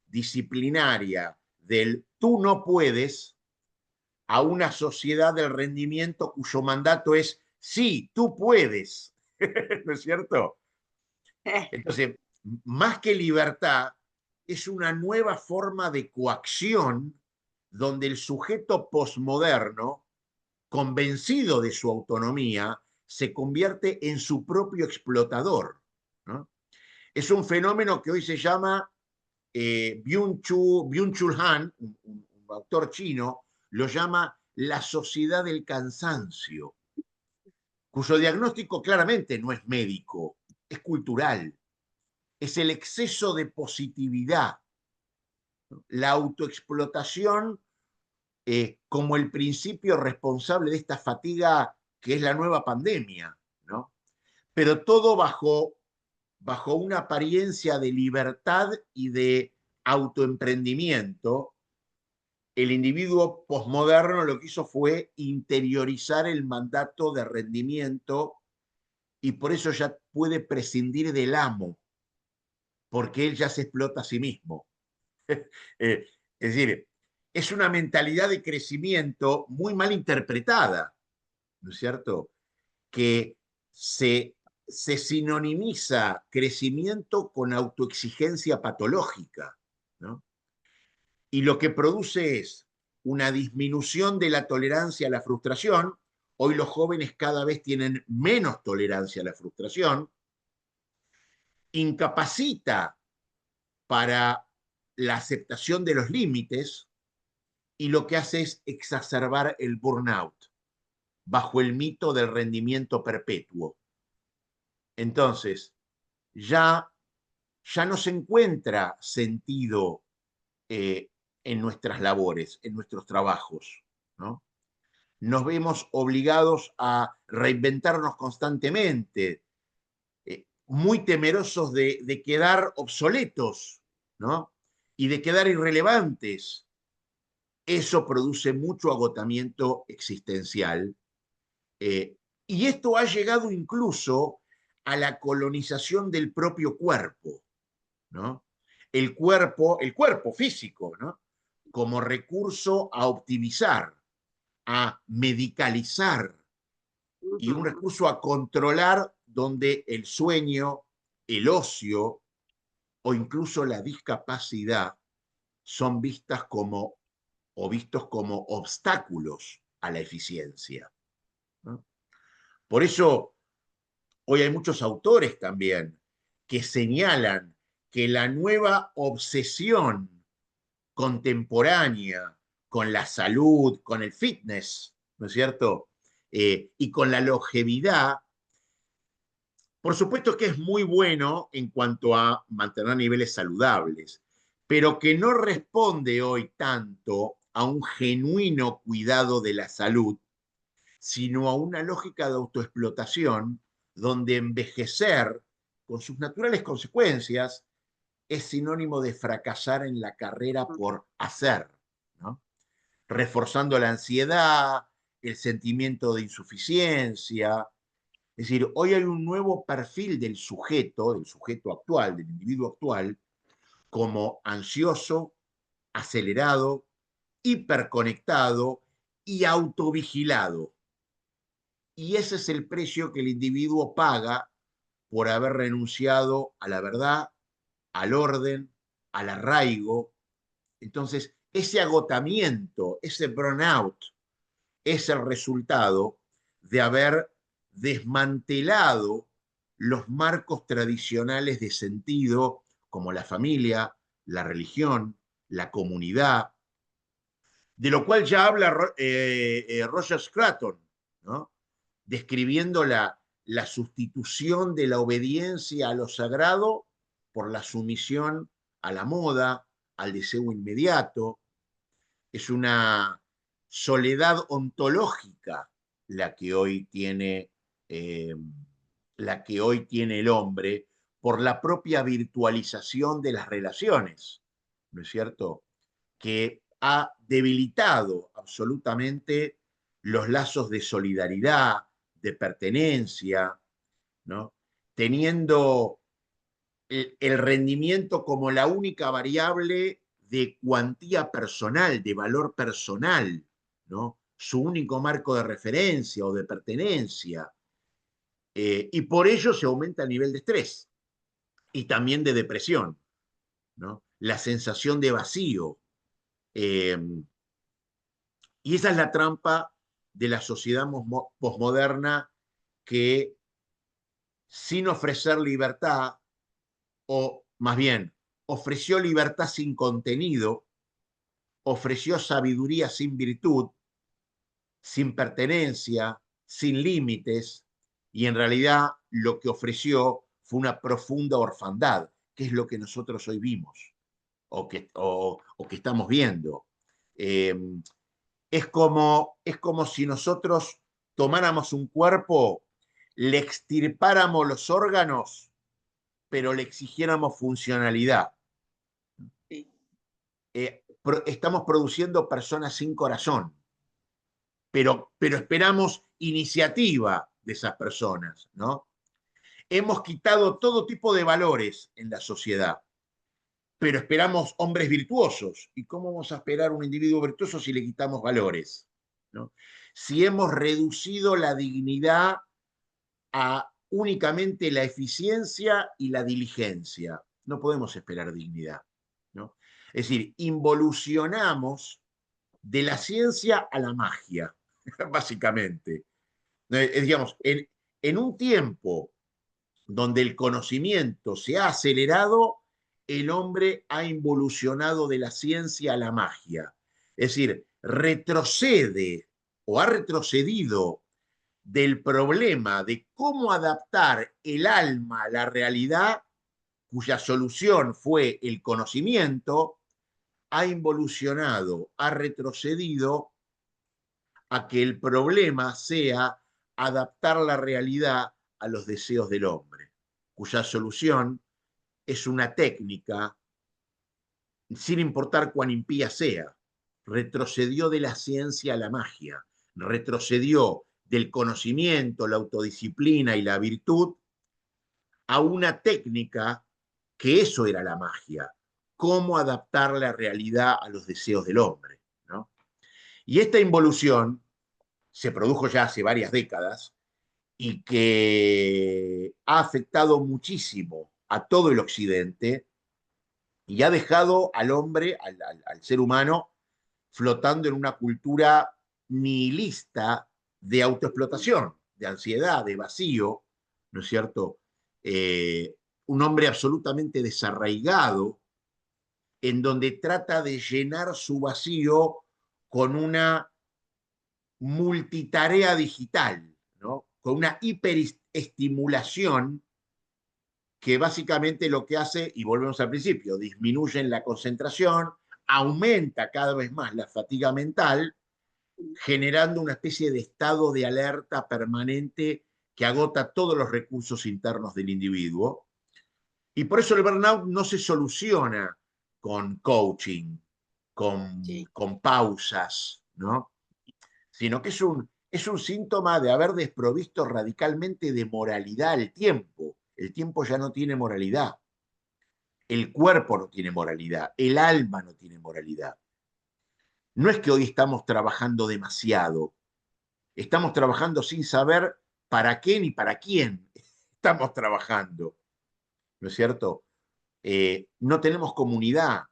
disciplinaria del tú no puedes a una sociedad del rendimiento cuyo mandato es sí, tú puedes, ¿no es cierto? Entonces, más que libertad, es una nueva forma de coacción donde el sujeto posmoderno, convencido de su autonomía, se convierte en su propio explotador, ¿no? Es un fenómeno que hoy se llama Byung-Chul Han, un autor chino, lo llama la sociedad del cansancio, cuyo diagnóstico claramente no es médico, es cultural, es el exceso de positividad, ¿no? La autoexplotación como el principio responsable de esta fatiga que es la nueva pandemia, ¿no? Pero todo bajo una apariencia de libertad y de autoemprendimiento. El individuo posmoderno lo que hizo fue interiorizar el mandato de rendimiento y por eso ya puede prescindir del amo, porque él ya se explota a sí mismo. Es decir, es una mentalidad de crecimiento muy mal interpretada, ¿no es cierto? Que se sinonimiza crecimiento con autoexigencia patológica, ¿no? Y lo que produce es una disminución de la tolerancia a la frustración. Hoy los jóvenes cada vez tienen menos tolerancia a la frustración, incapacita para la aceptación de los límites y lo que hace es exacerbar el burnout bajo el mito del rendimiento perpetuo. Entonces, ya, ya no se encuentra sentido eh, en nuestras labores, en nuestros trabajos, ¿no? Nos vemos obligados a reinventarnos constantemente, muy temerosos de quedar obsoletos, ¿no? Y de quedar irrelevantes. Eso produce mucho agotamiento existencial. eh, y esto ha llegado incluso a la colonización del propio cuerpo, ¿no? El cuerpo físico, ¿no? Como recurso a optimizar, a medicalizar y un Ujú. recurso a controlar donde el sueño, el ocio o incluso la discapacidad son vistas como o vistos como obstáculos a la eficiencia, ¿no? Por eso hoy hay muchos autores también que señalan que la nueva obsesión contemporánea con la salud, con el fitness, ¿no es cierto? Y con la longevidad, por supuesto que es muy bueno en cuanto a mantener niveles saludables, pero que no responde hoy tanto a un genuino cuidado de la salud, sino a una lógica de autoexplotación donde envejecer, con sus naturales consecuencias, es sinónimo de fracasar en la carrera por hacer, ¿no? Reforzando la ansiedad, el sentimiento de insuficiencia. Es decir, hoy hay un nuevo perfil del sujeto actual, del individuo actual, como ansioso, acelerado, hiperconectado y autovigilado. Y ese es el precio que el individuo paga por haber renunciado a la verdad, al orden, al arraigo. Entonces, ese agotamiento, ese burnout, es el resultado de haber desmantelado los marcos tradicionales de sentido como la familia, la religión, la comunidad, de lo cual ya habla Roger Scruton, ¿no? Describiendo la sustitución de la obediencia a lo sagrado por la sumisión a la moda, al deseo inmediato. Es una soledad ontológica la que hoy tiene, eh, la que hoy tiene el hombre por la propia virtualización de las relaciones, ¿no es cierto? Que ha debilitado absolutamente los lazos de solidaridad, de pertenencia, ¿no? Teniendo el rendimiento como la única variable de cuantía personal, de valor personal, ¿no? Su único marco de referencia o de pertenencia. Y por ello se aumenta el nivel de estrés y también de depresión, ¿no? La sensación de vacío. Eh, y esa es la trampa de la sociedad posmoderna que sin ofrecer libertad, o más bien ofreció libertad sin contenido, ofreció sabiduría sin virtud, sin pertenencia, sin límites, y en realidad lo que ofreció fue una profunda orfandad, que es lo que nosotros hoy vimos o que estamos viendo. Eh, es como si nosotros tomáramos un cuerpo, le extirpáramos los órganos, pero le exigiéramos funcionalidad. Sí. Estamos produciendo personas sin corazón, pero esperamos iniciativa de esas personas, ¿no? Hemos quitado todo tipo de valores en la sociedad, pero esperamos hombres virtuosos. ¿Y cómo vamos a esperar un individuo virtuoso si le quitamos valores? ¿No? Si hemos reducido la dignidad a únicamente la eficiencia y la diligencia, no podemos esperar dignidad, ¿no? Es decir, involucionamos de la ciencia a la magia, básicamente. Digamos, en un tiempo donde el conocimiento se ha acelerado, el hombre ha involucionado de la ciencia a la magia. Es decir, retrocede o ha retrocedido del problema de cómo adaptar el alma a la realidad, cuya solución fue el conocimiento, ha involucionado, ha retrocedido a que el problema sea adaptar la realidad a los deseos del hombre, cuya solución es una técnica, sin importar cuán impía sea. Retrocedió de la ciencia a la magia, retrocedió del conocimiento, la autodisciplina y la virtud a una técnica que eso era la magia, cómo adaptar la realidad a los deseos del hombre, ¿no? Y esta involución se produjo ya hace varias décadas y que ha afectado muchísimo a todo el occidente y ha dejado al hombre, al ser humano, flotando en una cultura nihilista de autoexplotación, de ansiedad, de vacío, ¿no es cierto? Eh, un hombre absolutamente desarraigado, en donde trata de llenar su vacío con una multitarea digital, ¿no? Con una hiperestimulación que básicamente lo que hace, y volvemos al principio, disminuye la concentración, aumenta cada vez más la fatiga mental, generando una especie de estado de alerta permanente que agota todos los recursos internos del individuo. Y por eso el burnout no se soluciona con coaching, Sí. con pausas, ¿no? Sino que es un síntoma de haber desprovisto radicalmente de moralidad el tiempo. El tiempo ya no tiene moralidad. El cuerpo no tiene moralidad. El alma no tiene moralidad. No es que hoy estamos trabajando demasiado. Estamos trabajando sin saber para qué ni para quién estamos trabajando. ¿No es cierto? No tenemos comunidad,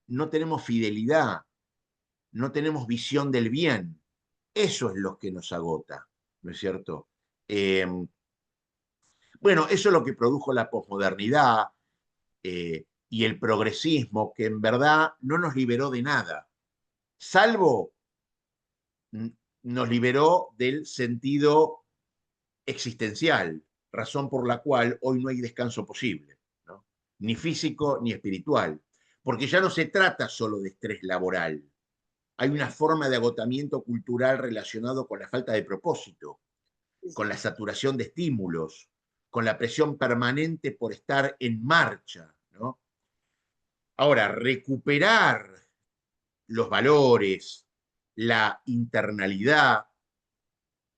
no tenemos fidelidad, no tenemos visión del bien. Eso es lo que nos agota, ¿no es cierto? Eh, bueno, eso es lo que produjo la posmodernidad y el progresismo, que en verdad no nos liberó de nada, salvo nos liberó del sentido existencial, razón por la cual hoy no hay descanso posible, ¿no? Ni físico ni espiritual, porque ya no se trata solo de estrés laboral, hay una forma de agotamiento cultural relacionado con la falta de propósito, con la saturación de estímulos, con la presión permanente por estar en marcha, ¿no? Ahora, recuperar los valores, la internalidad,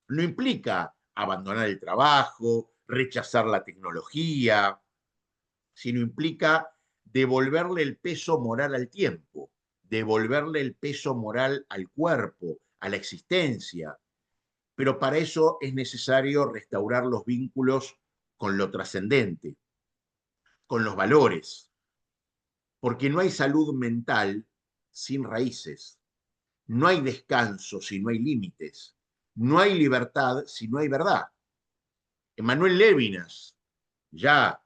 no implica abandonar el trabajo, rechazar la tecnología, sino implica devolverle el peso moral al tiempo, devolverle el peso moral al cuerpo, a la existencia. Pero para eso es necesario restaurar los vínculos con lo trascendente, con los valores, porque no hay salud mental sin raíces, no hay descanso si no hay límites, no hay libertad si no hay verdad. Emmanuel Levinas, ya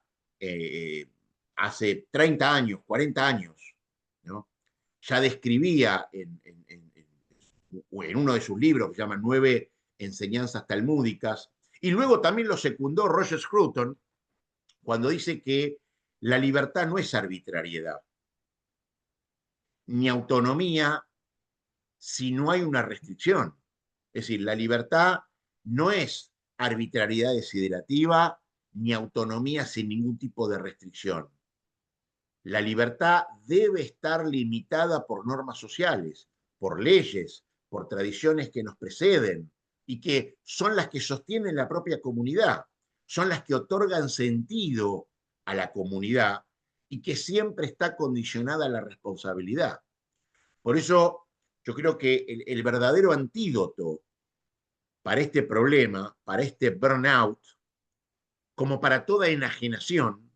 hace 30 años, 40 años, ¿no? ya describía en uno de sus libros que se llama Nueve enseñanzas talmúdicas, y luego también lo secundó Roger Scruton cuando dice que la libertad no es arbitrariedad, ni autonomía si no hay una restricción. Es decir, la libertad no es arbitrariedad desiderativa ni autonomía sin ningún tipo de restricción. La libertad debe estar limitada por normas sociales, por leyes, por tradiciones que nos preceden y que son las que sostienen la propia comunidad, son las que otorgan sentido a la comunidad y que siempre está condicionada a la responsabilidad. Por eso yo creo que el verdadero antídoto para este problema, para este burnout, como para toda enajenación,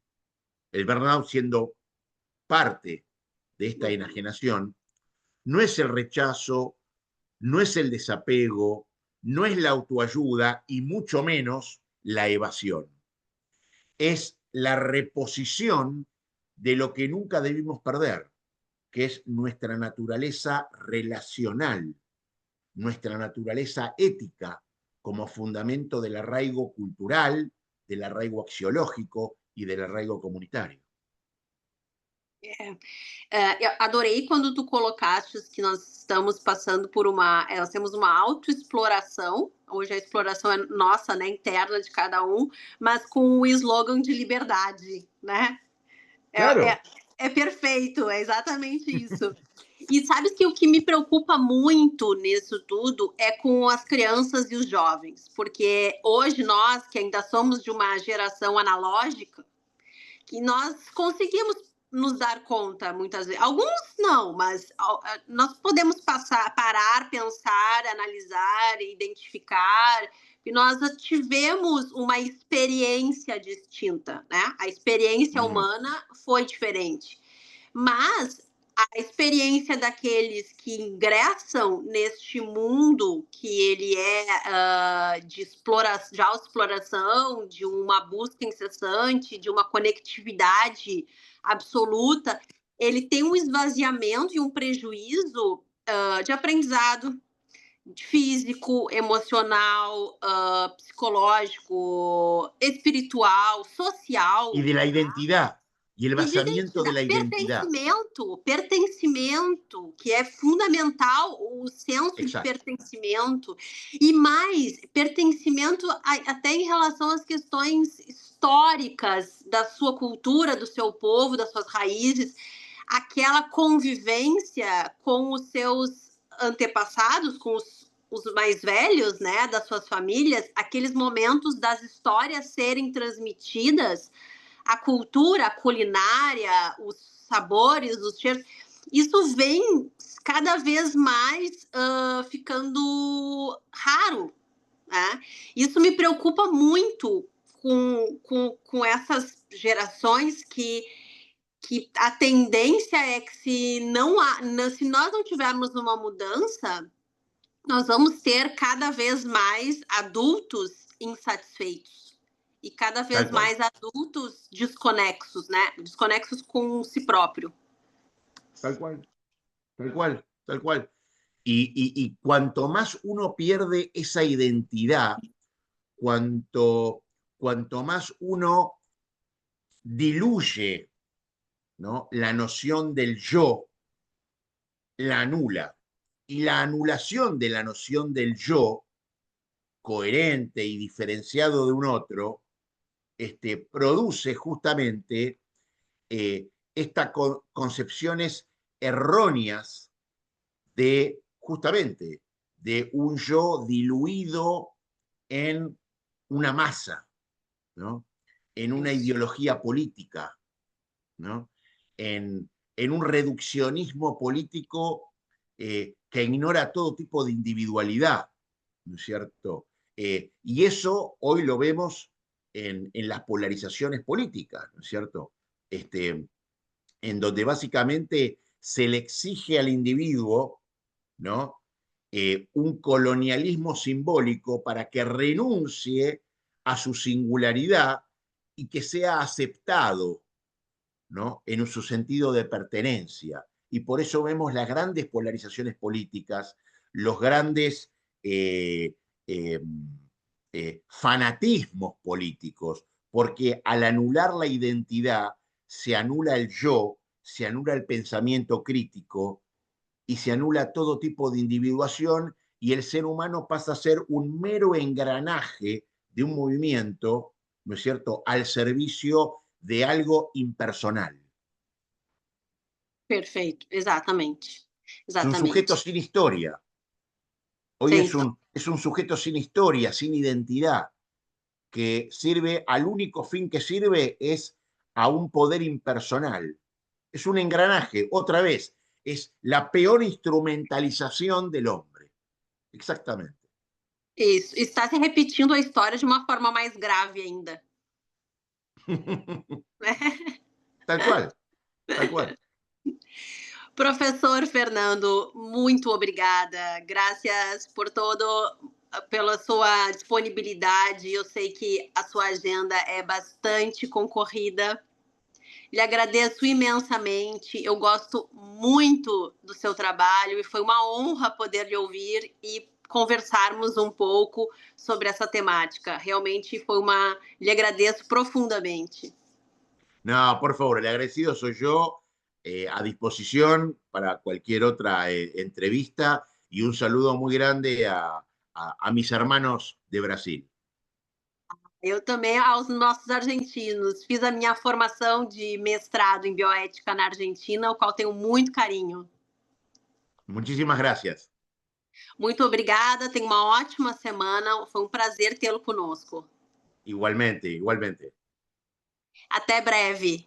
el burnout siendo parte de esta enajenación, no es el rechazo, no es el desapego, no es la autoayuda y mucho menos la evasión. Es la reposición de lo que nunca debimos perder, que es nuestra naturaleza relacional, nuestra naturaleza ética como fundamento del arraigo cultural, del arraigo axiológico y del arraigo comunitario. Eu adorei quando tu colocaste que nós estamos passando por nós temos uma autoexploração, hoje a exploração é nossa, né, interna de cada um, mas com o slogan de liberdade, né? É, é, Claro. é perfeito, é exatamente isso. E sabes que o que me preocupa muito nisso tudo é com as crianças e os jovens, porque hoje nós, que ainda somos de uma geração analógica, que nós conseguimos nos dar conta muitas vezes. Alguns não, mas nós podemos parar, pensar, analisar, identificar. E nós tivemos uma experiência distinta, né? A experiência humana foi diferente. Mas a experiência daqueles que ingressam neste mundo que ele é de autoexploração, de uma busca incessante, de uma conectividade absoluta, ele tem um esvaziamento e um prejuízo de aprendizado físico, emocional, psicológico, espiritual, Y social, de la identidad, y el e de basamiento de identidade, la identidad. pertencimento, que é fundamental, o senso de Exacto. pertencimento, e mais, pertencimento até em relação às questões históricas da sua cultura, do seu povo, das suas raízes, aquela convivência com os seus antepassados, com os mais velhos, né, das suas famílias, aqueles momentos das histórias serem transmitidas, a cultura, a culinária, os sabores, os cheiros, isso vem cada vez mais ficando raro, né? Isso me preocupa muito com essas gerações que a tendência é que se nós não tivermos uma mudança, nós vamos ter cada vez mais adultos insatisfeitos e cada Tal vez cual. mais adultos desconexos, né? Desconexos com si próprio. Tal cual. Tal cual. Tal cual. Y cuanto más uno pierde esa identidad, cuanto más uno diluye, ¿no?, la noción del yo, la anula. Y la anulación de la noción del yo, coherente y diferenciado de un otro, produce justamente estas concepciones erróneas de justamente de un yo diluido en una masa, ¿no?, en una ideología política, ¿no?, en un reduccionismo político que ignora todo tipo de individualidad, ¿no es cierto? Y eso hoy lo vemos en las polarizaciones políticas, ¿no es cierto? En donde básicamente se le exige al individuo, ¿no?, un colonialismo simbólico para que renuncie a su singularidad y que sea aceptado, ¿no?, en su sentido de pertenencia. y por eso vemos las grandes polarizaciones políticas, los grandes eh, eh, fanatismos políticos, porque al anular la identidad se anula el yo, se anula el pensamiento crítico y se anula todo tipo de individuación y el ser humano pasa a ser un mero engranaje de un movimiento, ¿no es cierto?, al servicio de algo impersonal. Perfeito, exatamente. Es un sujeto Exatamente. sin historia. Hoy Sem es un sujeto sin historia, sin identidad, que sirve, al único fin que sirve es a un poder impersonal. Es un engranaje, otra vez, es la peor instrumentalización del hombre. Exactamente. Isso, está se repetindo a história de uma forma mais grave ainda. Tal cual, tal cual. Professor Fernando, muito obrigada. Graças por todo pela sua disponibilidade. Eu sei que a sua agenda é bastante concorrida. Lhe agradeço imensamente. Eu gosto muito do seu trabalho e foi uma honra poder lhe ouvir e conversarmos um pouco sobre essa temática. Realmente foi uma. Lhe agradeço profundamente. No, por favor, el agradecido soy yo, a disposición para cualquier otra entrevista y un saludo muy grande a mis hermanos de Brasil. Eu também aos nossos argentinos. Fiz a minha formação de mestrado em bioética na Argentina, ao qual tenho muito carinho. Muchísimas gracias. Muito obrigada, tenha uma ótima semana. Foi um prazer tê-lo conosco. Igualmente, igualmente. Até breve.